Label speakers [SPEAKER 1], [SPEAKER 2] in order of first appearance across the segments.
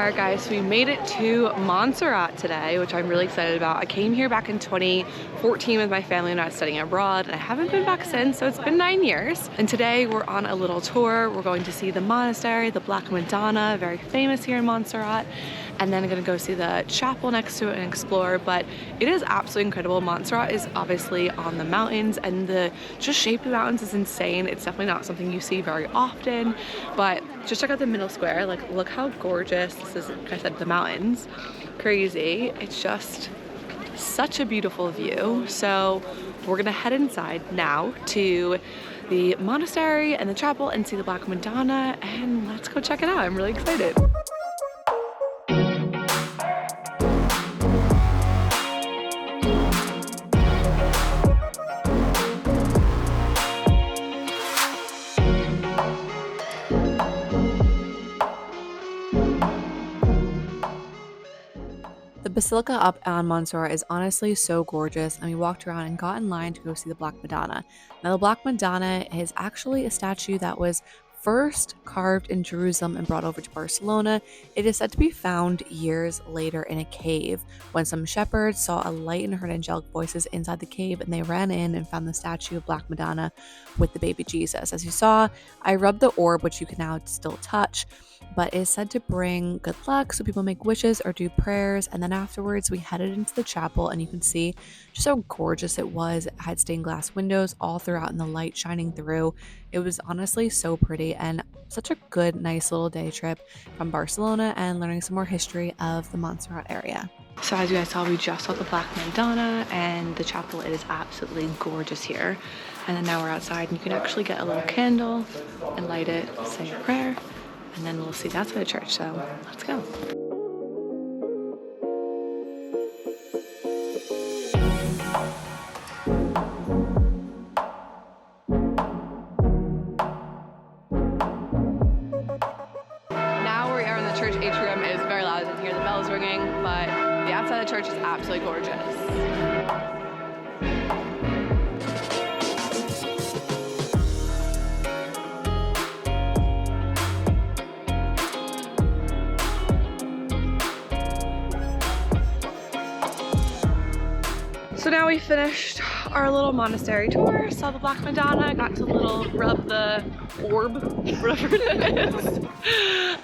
[SPEAKER 1] Alright guys, so we made it to Montserrat today, which I'm really excited about. I came here back in 2014 with my family when I was studying abroad, and I haven't been back since, so it's been 9 years. And today we're on a little tour. We're going to see the monastery, the Black Madonna, very famous here in Montserrat. And then I'm gonna go see the chapel next to it and explore, but it is absolutely incredible. Montserrat is obviously on the mountains, and the just shape of the mountains is insane. It's definitely not something you see very often, but just check out the middle square. Like, look how gorgeous this is. Like I said, the mountains, crazy. It's just such a beautiful view. So we're gonna head inside now to the monastery and the chapel and see the Black Madonna, and let's go check it out. I'm really excited. The Basilica up on Montserrat is honestly so gorgeous, and we walked around and got in line to go see the Black Madonna. Now, the Black Madonna is actually a statue that was first carved in Jerusalem and brought over to Barcelona. It is said to be found years later in a cave when some shepherds saw a light and heard angelic voices inside the cave, and they ran in and found the statue of Black Madonna with the baby Jesus. As you saw, I rubbed the orb, which you can now still touch, but it is said to bring good luck, so people make wishes or do prayers. And then afterwards we headed into the chapel, and you can see just how gorgeous it was. It had stained glass windows all throughout and the light shining through. It was honestly so pretty, and such a good, nice little day trip from Barcelona and learning some more history of the Montserrat area. So as you guys saw, we just saw the Black Madonna and the chapel. It is absolutely gorgeous here. And then now we're outside, and you can actually get a little candle and light it, say a prayer, and then we'll see the outside of the church. So let's go. Now we are in the church atrium. It is very loud. You can hear the bells ringing, but the outside of the church is absolutely gorgeous. So now we finished our little monastery tour, saw the Black Madonna, got to rub the orb, whatever it is.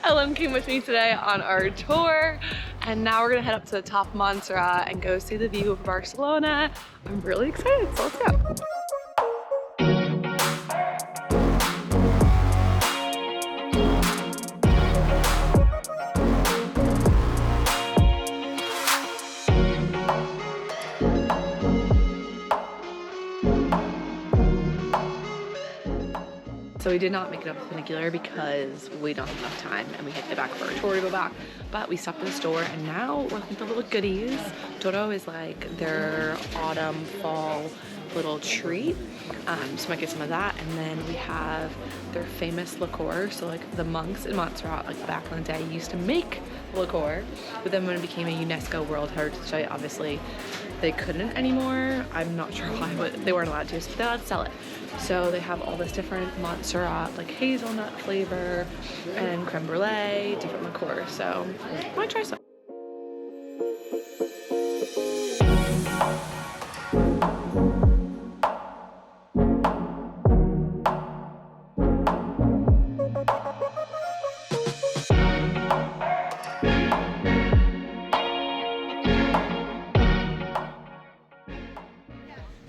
[SPEAKER 1] Ellen came with me today on our tour, and now we're gonna head up to the top of Montserrat and go see the view of Barcelona. I'm really excited, so let's go. So we did not make it up the funicular because we don't have enough time, and we had to get back for our tour to go back. But we stopped at the store, and now we're looking at the little goodies. Toro is like their autumn, fall little treat. So might get some of that. And then we have their famous liqueur. So like the monks in Montserrat, like back in the day, used to make liqueur. But then when it became a UNESCO World Heritage Site, obviously they couldn't anymore. I'm not sure why, but they weren't allowed to, so they're allowed to sell it. So they have all this different Montserrat, like hazelnut flavor and creme brulee, different liqueurs. So I might try some.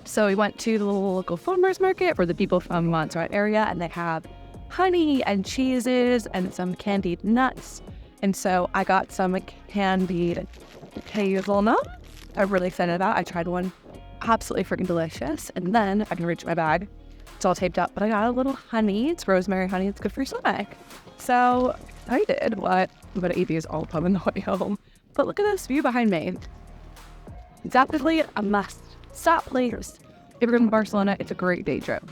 [SPEAKER 1] So we went to the local farmers market for the people from Montserrat area, and they have honey and cheeses and some candied nuts. And so I got some candied hazelnut. I'm really excited about it. I tried one, absolutely freaking delicious. And then I can reach my bag. It's all taped up, but I got a little honey. It's rosemary honey. It's good for your stomach. So I did what I'm gonna eat these all the time on the way home. But look at this view behind me. It's definitely a must. Stop, please. If you're going to Barcelona, it's a great day trip.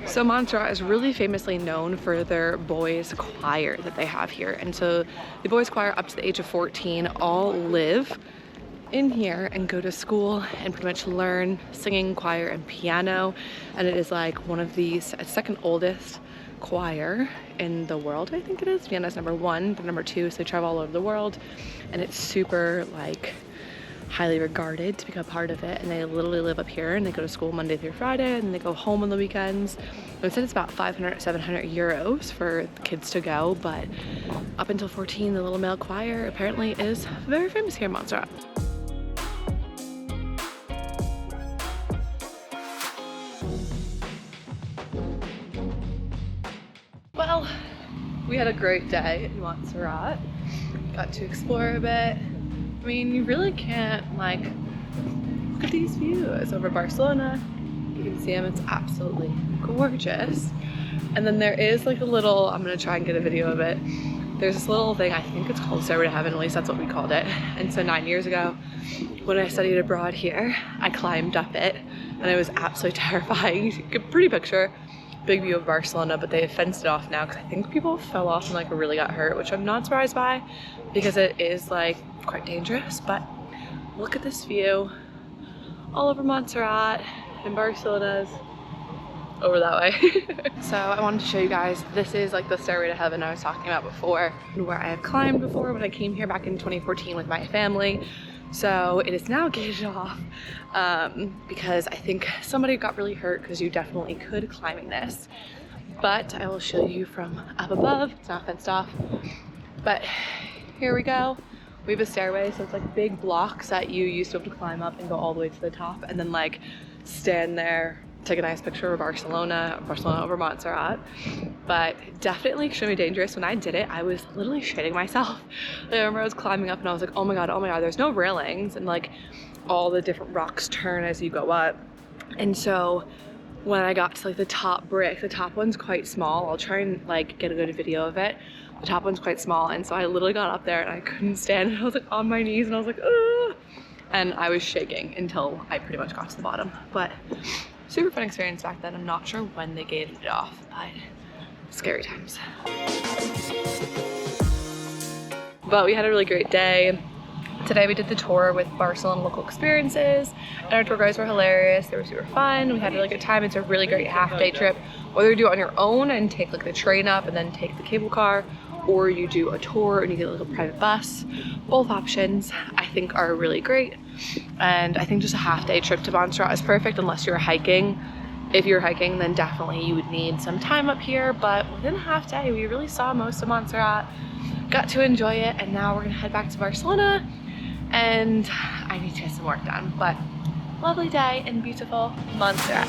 [SPEAKER 1] So Montserrat is really famously known for their boys choir that they have here. And so the boys choir up to the age of 14 all live in here and go to school and pretty much learn singing, choir, and piano. And it is like one of the second oldest
[SPEAKER 2] choir in the world, I think it is. Vienna's #1, but #2, so they travel all over the world, and it's super like highly regarded to become part of it. And they literally live up here, and they go to school Monday through Friday, and they go home on the weekends. They said it's about 500, 700 euros for the kids to go, but up until 14, the little male choir apparently is very famous here in Montserrat. Well, we had a great day in Montserrat. Got to explore a bit. I mean, you really can't, like, look at these views over Barcelona. You can see them, it's absolutely gorgeous. And then there is like a little, I'm gonna try and get a video of it. There's this little thing, I think it's called Stairway to Heaven, at least that's what we called it. And so 9 years ago, when I studied abroad here, I climbed up it, and it was absolutely terrifying. You get a pretty picture, big view of Barcelona, but they have fenced it off now because I think people fell off and like really got hurt, which I'm not surprised by because it is like quite dangerous. But look at this view all over Montserrat, and Barcelona's over that way. So I wanted to show you guys, this is like the Stairway to Heaven I was talking about before, where I have climbed before when I came here back in 2014 with my family. So it is now gated off because I think somebody got really hurt, because you definitely could climbing this. But I will show you from up above. It's not fenced off, but here we go. We have a stairway, so it's like big blocks that you used to be able to climb up and go all the way to the top, and then like stand there, take a nice picture of Barcelona over Montserrat. But definitely extremely dangerous. When I did it, I was literally shitting myself. I remember I was climbing up and I was like, oh my god, there's no railings, and like all the different rocks turn as you go up. And so when I got to like the top brick, the top one's quite small. I'll try and like get a good video of it. The top one's quite small, and so I literally got up there and I couldn't stand it. I was like on my knees and I was like, ugh. And I was shaking until I pretty much got to the bottom. But super fun experience back then. I'm not sure when they gated it off, but scary times. But we had a really great day. Today we did the tour with Barcelona local experiences, and our tour guides were hilarious. They were super fun. We had a really good time. It's a really great half-day trip. Whether you do it on your own and take like the train up and then take the cable car, or you do a tour and you get like a private bus, both options I think are really great. And I think just a half-day trip to Montserrat is perfect unless you're hiking. If you're hiking, then definitely you would need some time up here, but within a half day we really saw most of Montserrat, got to enjoy it, and now we're gonna head back to Barcelona, and I need to get some work done. But lovely day in beautiful Montserrat.